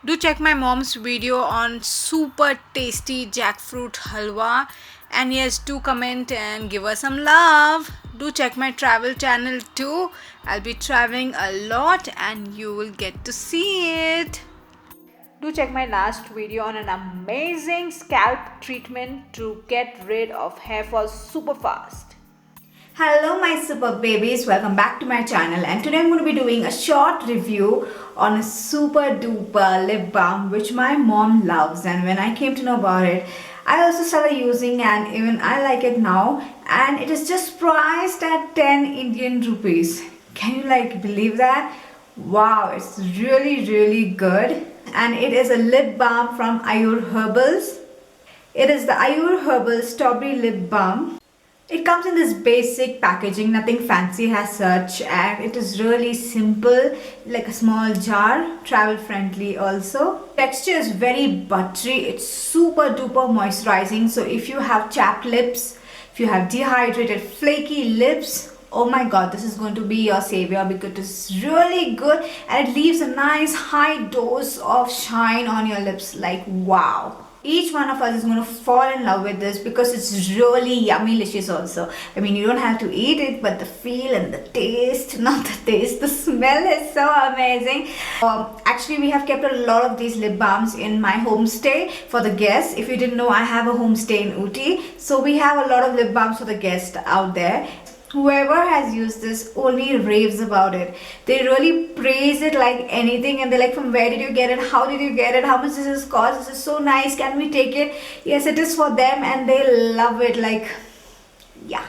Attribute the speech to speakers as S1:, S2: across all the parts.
S1: Do check my mom's video on super tasty jackfruit halwa. And yes, do comment and give us some love. Do check my travel channel too. I'll be traveling a lot and you will get to see it. Do check my last video on an amazing scalp treatment to get rid of hair fall super fast.
S2: Hello my super babies, welcome back to my channel, and today I'm going to be doing a short review on a super duper lip balm which my mom loves, and when I came to know about it I also started using and even I like it now, and it is just priced at 10 Indian rupees. Can you believe that? Wow, it's really good, and it is a lip balm from Ayur Herbals. It is the Ayur Herbal Strawberry Lip Balm. It comes in this basic packaging, nothing fancy as such, and it is really simple, like a small jar, travel friendly also. Texture is very buttery, it's super duper moisturizing, so if you have chapped lips, if you have dehydrated flaky lips, oh my god, this is going to be your savior because it's really good and it leaves a nice high dose of shine on your lips, like wow. Each one of us is going to fall in love with this because it's really yummy delicious also. I mean, you don't have to eat it, but the feel and the taste, not the taste, the smell is so amazing. Actually, we have kept a lot of these lip balms in my homestay for the guests. If you didn't know, I have a homestay in Ooty, so we have a lot of lip balms for the guests out there. Whoever has used this only raves about it. They really praise it like anything, and they're like, from where did you get it, how did you get it, how much does this cost, this is so nice, can we take it? Yes, it is for them and they love it, like yeah.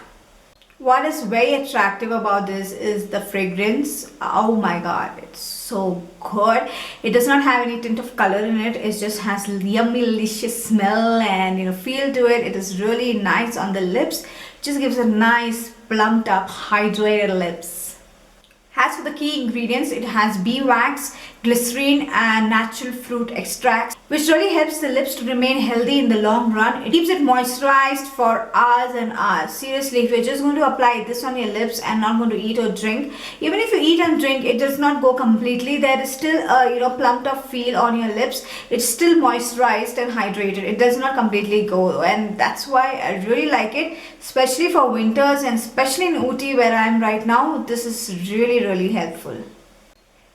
S2: What is very attractive about this is the fragrance. Oh my god, it's so good. It does not have any tint of color in it. It just has yummy delicious smell and feel to it. It is really nice on the lips. Just gives a nice plumped up hydrated lips. As for the key ingredients, it has beeswax, glycerin and natural fruit extracts, which really helps the lips to remain healthy in the long run. It keeps it moisturized for hours and hours. Seriously, if you're just going to apply this on your lips and not going to eat or drink, even if you eat and drink, it does not go completely. There is still a plumped up feel on your lips. It's still moisturized and hydrated. It does not completely go, and that's why I really like it, especially for winters and especially in Ooty where I am right now. This is really helpful.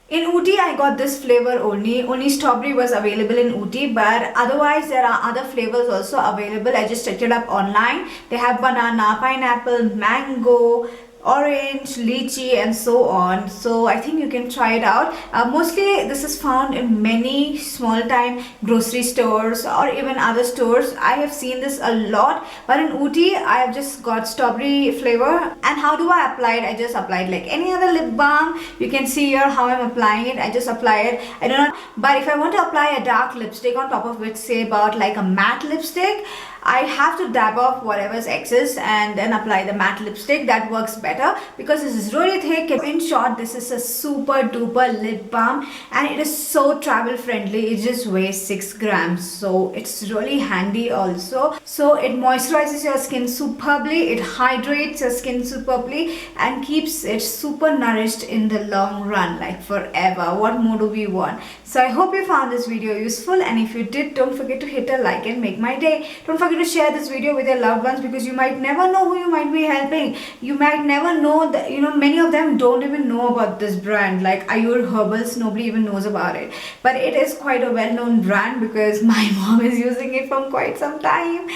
S2: In Ooty, I got this flavor only. Only strawberry was available in Ooty, but otherwise there are other flavors also available. I just checked it up online. They have banana, pineapple, mango, orange, lychee and so on. So I think you can try it out. Mostly this is found in many small time grocery stores or even other stores. I have seen this a lot, but in Ooty I have just got strawberry flavor. And how do I apply it? I just applied like any other lip balm. You can see here how I'm applying it. I just apply it. I do not, but if I want to apply a dark lipstick on top of it, say about like a matte lipstick, I have to dab off whatever's excess and then apply the matte lipstick. That works better because this is really thick. In short, this is a super duper lip balm and it is so travel friendly. It just weighs 6 grams, so it's really handy also. So it moisturizes your skin superbly, it hydrates your skin superbly and keeps it super nourished in the long run, like forever. What more do we want? So I hope you found this video useful, and if you did, don't forget to hit a like and make my day. Don't forget to share this video with your loved ones because you might never know who you might be helping. You might never know that many of them don't even know about this brand like Ayur Herbals. Nobody even knows about it, but it is quite a well-known brand because my mom is using it from quite some time.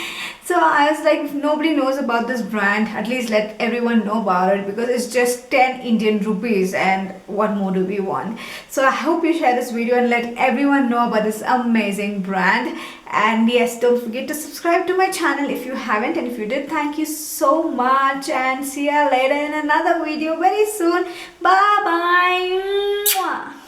S2: So I was like, if nobody knows about this brand, at least let everyone know about it because it's just 10 Indian rupees and what more do we want? So I hope you share this video and let everyone know about this amazing brand. And yes, don't forget to subscribe to my channel if you haven't, and if you did, thank you so much, and see you later in another video very soon. Bye bye.